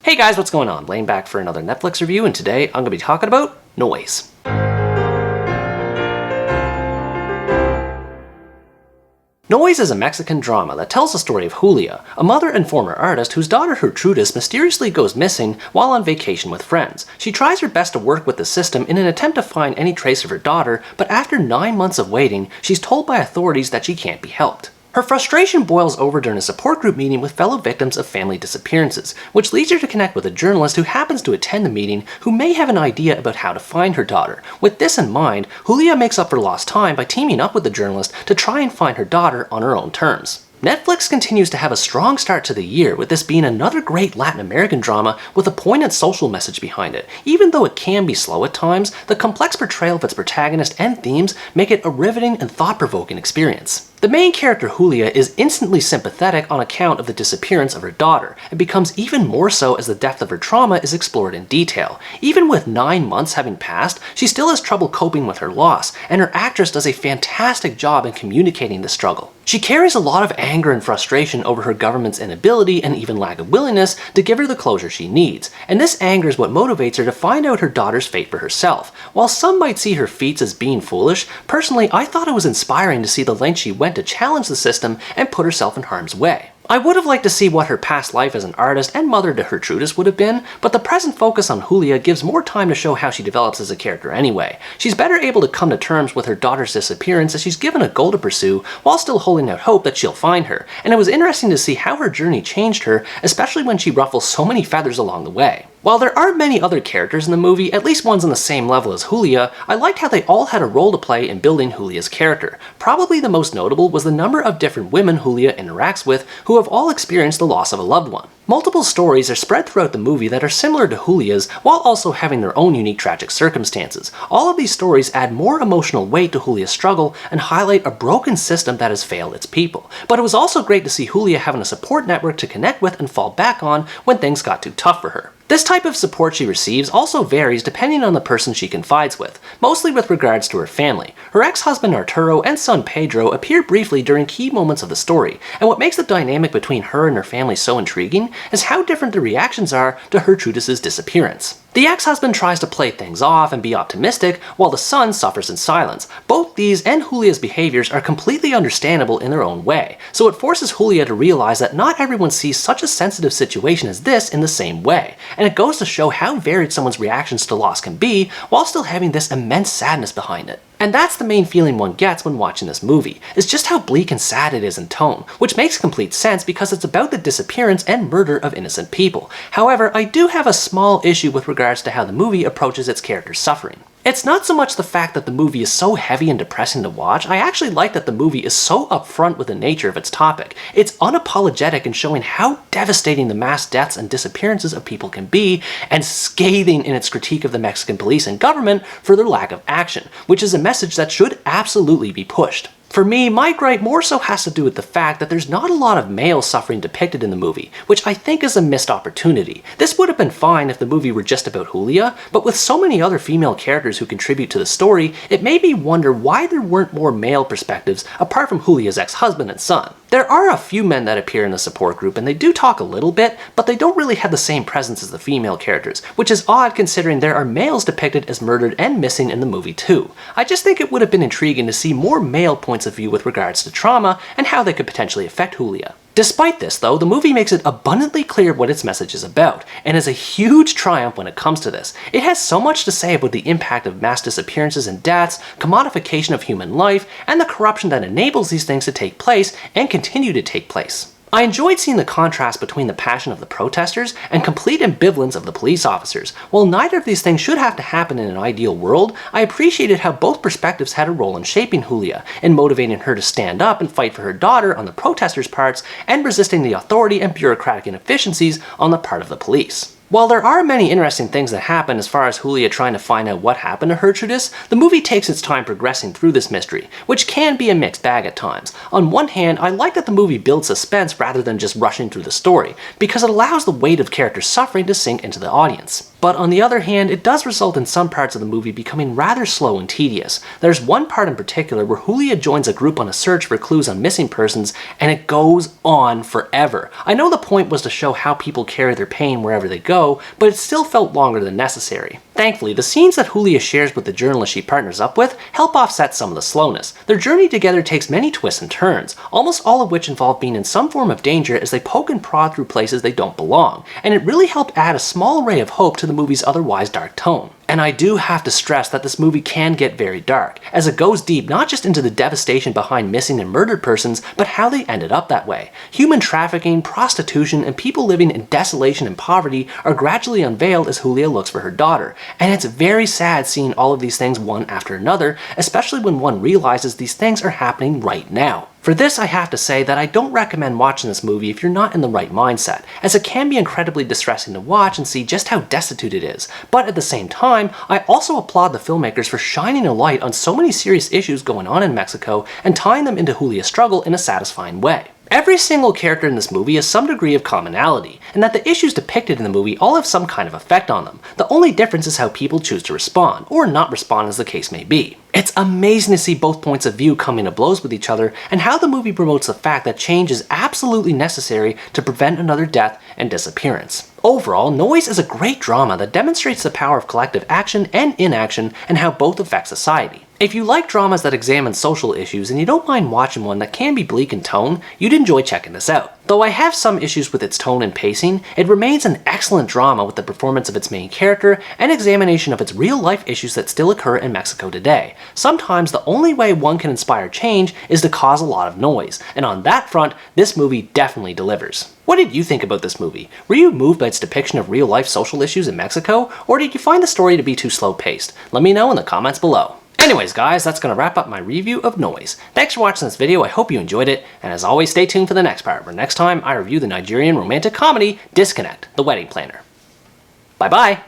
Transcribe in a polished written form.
Hey guys, what's going on? Laying back for another Netflix review, and today I'm going to be talking about Noise. Noise is a Mexican drama that tells the story of Julia, a mother and former artist whose daughter Gertrudis mysteriously goes missing while on vacation with friends. She tries her best to work with the system in an attempt to find any trace of her daughter, but after 9 months of waiting, she's told by authorities that she can't be helped. Her frustration boils over during a support group meeting with fellow victims of family disappearances, which leads her to connect with a journalist who happens to attend the meeting who may have an idea about how to find her daughter. With this in mind, Julia makes up for lost time by teaming up with the journalist to try and find her daughter on her own terms. Netflix continues to have a strong start to the year, with this being another great Latin American drama with a poignant social message behind it. Even though it can be slow at times, the complex portrayal of its protagonist and themes make it a riveting and thought-provoking experience. The main character, Julia, is instantly sympathetic on account of the disappearance of her daughter, and becomes even more so as the depth of her trauma is explored in detail. Even with 9 months having passed, she still has trouble coping with her loss, and her actress does a fantastic job in communicating the struggle. She carries a lot of anger and frustration over her government's inability and even lack of willingness to give her the closure she needs, and this anger is what motivates her to find out her daughter's fate for herself. While some might see her feats as being foolish, personally I thought it was inspiring to see the length she went to challenge the system and put herself in harm's way. I would have liked to see what her past life as an artist and mother to Gertrudis would have been, but the present focus on Julia gives more time to show how she develops as a character anyway. She's better able to come to terms with her daughter's disappearance as she's given a goal to pursue while still holding out hope that she'll find her, and it was interesting to see how her journey changed her, especially when she ruffles so many feathers along the way. While there aren't many other characters in the movie, at least ones on the same level as Julia, I liked how they all had a role to play in building Julia's character. Probably the most notable was the number of different women Julia interacts with who have all experienced the loss of a loved one. Multiple stories are spread throughout the movie that are similar to Julia's while also having their own unique tragic circumstances. All of these stories add more emotional weight to Julia's struggle and highlight a broken system that has failed its people. But it was also great to see Julia having a support network to connect with and fall back on when things got too tough for her. This type of support she receives also varies depending on the person she confides with, mostly with regards to her family. Her ex-husband Arturo and son Pedro appear briefly during key moments of the story, and what makes the dynamic between her and her family so intriguing is how different the reactions are to Gertrudis' disappearance. The ex-husband tries to play things off and be optimistic, while the son suffers in silence. Both these and Julia's behaviors are completely understandable in their own way, so it forces Julia to realize that not everyone sees such a sensitive situation as this in the same way, and it goes to show how varied someone's reactions to loss can be while still having this immense sadness behind it. And that's the main feeling one gets when watching this movie, is just how bleak and sad it is in tone, which makes complete sense because it's about the disappearance and murder of innocent people. However, I do have a small issue with regards to how the movie approaches its character's suffering. It's not so much the fact that the movie is so heavy and depressing to watch. I actually like that the movie is so upfront with the nature of its topic. It's unapologetic in showing how devastating the mass deaths and disappearances of people can be, and scathing in its critique of the Mexican police and government for their lack of action, which is a message that should absolutely be pushed. For me, my gripe more so has to do with the fact that there's not a lot of male suffering depicted in the movie, which I think is a missed opportunity. This would have been fine if the movie were just about Julia, but with so many other female characters who contribute to the story, it made me wonder why there weren't more male perspectives apart from Julia's ex-husband and son. There are a few men that appear in the support group, and they do talk a little bit, but they don't really have the same presence as the female characters, which is odd considering there are males depicted as murdered and missing in the movie too. I just think it would have been intriguing to see more male points of view with regards to trauma and how they could potentially affect Julia. Despite this though, the movie makes it abundantly clear what its message is about, and is a huge triumph when it comes to this. It has so much to say about the impact of mass disappearances and deaths, commodification of human life, and the corruption that enables these things to take place and continue to take place. I enjoyed seeing the contrast between the passion of the protesters and complete ambivalence of the police officers. While neither of these things should have to happen in an ideal world, I appreciated how both perspectives had a role in shaping Julia, in motivating her to stand up and fight for her daughter on the protesters' parts, and resisting the authority and bureaucratic inefficiencies on the part of the police. While there are many interesting things that happen as far as Julia trying to find out what happened to Gertrudis, the movie takes its time progressing through this mystery, which can be a mixed bag at times. On one hand, I like that the movie builds suspense rather than just rushing through the story, because it allows the weight of character suffering to sink into the audience. But on the other hand, it does result in some parts of the movie becoming rather slow and tedious. There's one part in particular where Julia joins a group on a search for clues on missing persons, and it goes on forever. I know the point was to show how people carry their pain wherever they go, but it still felt longer than necessary. Thankfully, the scenes that Julia shares with the journalist she partners up with help offset some of the slowness. Their journey together takes many twists and turns, almost all of which involve being in some form of danger as they poke and prod through places they don't belong, and it really helped add a small ray of hope to the movie's otherwise dark tone. And I do have to stress that this movie can get very dark, as it goes deep not just into the devastation behind missing and murdered persons, but how they ended up that way. Human trafficking, prostitution, and people living in desolation and poverty are gradually unveiled as Julia looks for her daughter, and it's very sad seeing all of these things one after another, especially when one realizes these things are happening right now. For this, I have to say that I don't recommend watching this movie if you're not in the right mindset, as it can be incredibly distressing to watch and see just how destitute it is. But at the same time, I also applaud the filmmakers for shining a light on so many serious issues going on in Mexico and tying them into Julia's struggle in a satisfying way. Every single character in this movie has some degree of commonality, and that the issues depicted in the movie all have some kind of effect on them. The only difference is how people choose to respond, or not respond as the case may be. It's amazing to see both points of view coming to blows with each other, and how the movie promotes the fact that change is absolutely necessary to prevent another death and disappearance. Overall, Noise is a great drama that demonstrates the power of collective action and inaction and how both affect society. If you like dramas that examine social issues and you don't mind watching one that can be bleak in tone, you'd enjoy checking this out. Though I have some issues with its tone and pacing, it remains an excellent drama with the performance of its main character and examination of its real-life issues that still occur in Mexico today. Sometimes the only way one can inspire change is to cause a lot of noise, and on that front, this movie definitely delivers. What did you think about this movie? Were you moved by its depiction of real-life social issues in Mexico, or did you find the story to be too slow-paced? Let me know in the comments below. Anyways guys, that's going to wrap up my review of Noise. Thanks for watching this video, I hope you enjoyed it, and as always stay tuned for the next part, where next time I review the Nigerian romantic comedy Disconnect, The Wedding Planner. Bye bye!